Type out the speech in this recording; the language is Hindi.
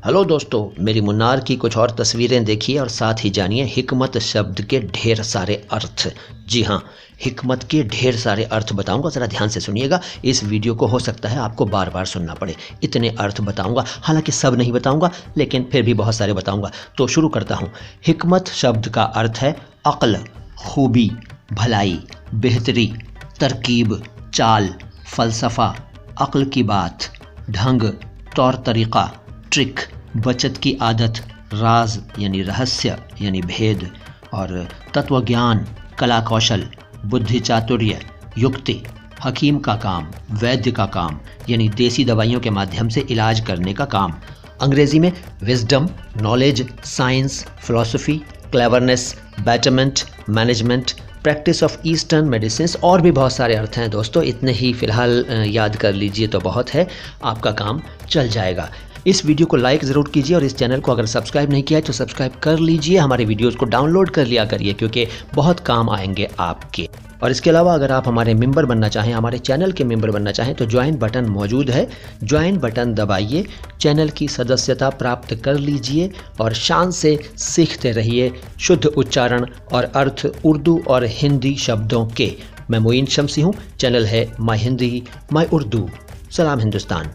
हेलो दोस्तों, मेरी मुन्नार की कुछ और तस्वीरें देखिए और साथ ही जानिए हिकमत शब्द के ढेर सारे अर्थ। जी हाँ, हिकमत के ढेर सारे अर्थ बताऊंगा, ज़रा ध्यान से सुनिएगा। इस वीडियो को हो सकता है आपको बार बार सुनना पड़े, इतने अर्थ बताऊंगा। हालांकि सब नहीं बताऊंगा, लेकिन फिर भी बहुत सारे बताऊंगा। तो शुरू करता हूँ। हिकमत शब्द का अर्थ है अक्ल, खूबी, भलाई, बेहतरी, तरकीब, चाल, फ़लसफ़ा, अक्ल की बात, ढंग, तौर तरीक़ा, ट्रिक, बचत की आदत, राज यानी रहस्य यानी भेद, और तत्वज्ञान, कला कौशल, बुद्धि चातुर्य, युक्ति, हकीम का काम, वैद्य का काम यानी देसी दवाइयों के माध्यम से इलाज करने का काम। अंग्रेज़ी में wisdom, knowledge, science, philosophy, cleverness, betterment, management, practice of eastern medicine, और भी बहुत सारे अर्थ हैं दोस्तों। इतने ही फ़िलहाल याद कर लीजिए तो बहुत है, आपका काम चल जाएगा। इस वीडियो को लाइक ज़रूर कीजिए और इस चैनल को अगर सब्सक्राइब नहीं किया है तो सब्सक्राइब कर लीजिए। हमारे वीडियोज़ को डाउनलोड कर लिया करिए, क्योंकि बहुत काम आएंगे आपके। और इसके अलावा अगर आप हमारे मेंबर बनना चाहें, हमारे चैनल के मेंबर बनना चाहें, तो ज्वाइन बटन मौजूद है। ज्वाइन बटन दबाइए, चैनल की सदस्यता प्राप्त कर लीजिए और शान से सीखते रहिए शुद्ध उच्चारण और अर्थ उर्दू और हिंदी शब्दों के। मैं मोइन शम्सी हूँ, चैनल है माय हिंदी माय उर्दू। सलाम हिंदुस्तान।